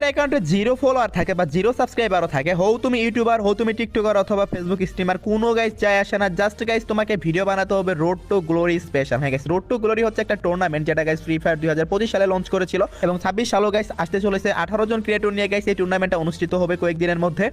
অ্যাকাউন্টে zero follower থাকে বা জিরো সাবস্ক্রাইবারও থাকে, হও তুমি ইউটিউবার, হও তুমি টিকটকার অথবা ফেসবুক স্ট্রিমার, কোনো গাইস যায় আসে না। জাস্ট গাইস তোমাকে ভিডিও বানাতে হবে রোড টু গ্লোরি স্পেশাল। হ্যাঁ গাইস, রোড টু গ্লোরি হচ্ছে একটা টুর্নামেন্ট যেটা গাইস ফ্রি ফায়ার 2025 সালে লঞ্চ করেছিল এবং 26 সালও গাইস আসতে চলেছে। 18 জন ক্রিয়েটর নিয়ে গাইস এই টুর্নামেন্টটা অনুষ্ঠিত হবে কয়েকদিনের মধ্যে।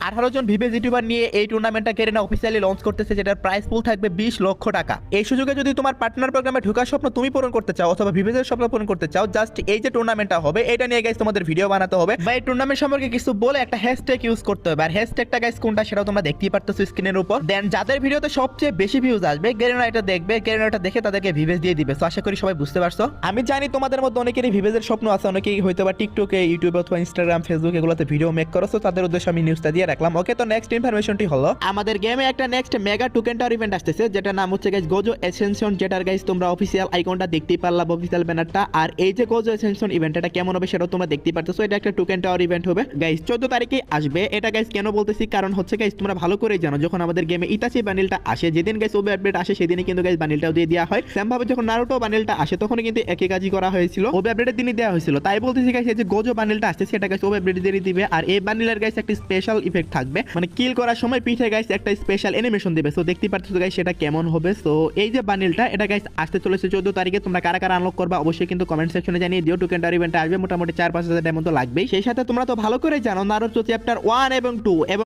18 জন ভিভেজ ইউটিউবার নিয়ে এই টুর্নামেন্টটা কেরেনা অফিসিয়ালি লঞ্চ করতেছে, যেটার প্রাইস পুল থাকবে 20 লক্ষ টাকা। এই সুযোগে যদি তোমার পার্টনার প্রোগ্রামে ঢোকার স্বপ্ন তুমি পূরণ করতে চাও অথবা ভিভেজের স্বপ্ন পূরণ করতে চাও, জাস্ট এই যে টুর্নামেন্টটা হবে এটা নিয়ে গাইস তোমাদের ভিডিও বানাতে হবে বা এই টুর্নামেন্ট সম্পর্কে কিছু বলে একটা হ্যাশট্যাগ ইউজ করতে হবে। আর হ্যাশট্যাগটা গাইস কোনটা সেটাও তোমরা দেখতেই পারতেছো স্ক্রিনের উপর। দেন যাদের ভিডিওতে সবচেয়ে বেশি ভিউজ আসবে গেরেনা এটা দেখবে, গেরেনা এটা দেখে তাদেরকে ভিভেজ দিয়ে দিবে। তো আশা করি সবাই বুঝতে পারছো। আমি জানি তোমাদের মধ্যে অনেকেরই ভিভেজের স্বপ্ন আছে, অনেকেই হয়তো বা টিকটকে, ইউটিউবে অথবা ইনস্টাগ্রাম, ফেসবুক এগুলোতে ভিডিও মেক করো। তো তাদের উদ্দেশ্যে আমি নিউজটা দিয়ে রাখলাম। ওকে, তো নেক্সট ইনফরমেশনটি হলো আমাদের গেমে একটা next mega token tower event আসতেছে, যেটা নাম হচ্ছে গাইস গোজো এসেনশন, যেটার গাইস তোমরা অফিসিয়াল আইকনটা দেখতেই পারলা, অফিসিয়াল ব্যানারটা। আর এই যে গোজো এসেনশন ইভেন্ট এটা কেমন হবে সেটাও তোমরা দেখতেই পারতেছো। এটা একটা টোকেন টাওয়ার ইভেন্ট হবে গাইস, 14 তারিখে আসবে। এটা গাইস কেন বলতেছি, কারণ হচ্ছে গাইস তোমরা ভালো করেই জানো যখন আমাদের গেমে ইতাচি বান্ডিলটা আসে, যেদিন গাইস ওবে আপডেট আসে সেদিনই কিন্তু গাইস বান্ডিলটাও দিয়ে দেওয়া হয়। সেম ভাবে যখন নারুটো বান্ডিলটা আসে তখন কিন্তু একই কাজই করা হয়েছিল, ওবে আপডেটের দিনই দেওয়া হয়েছিল। তাই বলতেছি গাইস এই যে গোজো বান্ডিলটা আসছে সেটা গাইস ওবে আপডেট দিয়ে দিবে। আর এই বান্ডিলের গাইস একটা স্পেশাল ইফেক্ট থাকবে, মানে কিল করার সময় পিঠে গাইস একটা স্পেশাল অ্যানিমেশন দিবে। সো দেখতে পাচ্ছ গাইস সেটা কেমন হবে। সো এই যে বান্ডিলটা এটা গাইস আসতে চলেছে 14 তারিখে। তোমরা কারা কারা আনলক করবা অবশ্যই কিন্তু কমেন্ট সেকশনে জানিয়ে দিও। টোকেন টাওয়ার ইভেন্টে আসবে মোটামুটি 4-5 হাজার টাকার মতো লাগবে। সেই সাথে তোমরা তো ভালো করে জানো নারুটো চ্যাপ্টার 1 এবং 2 এবং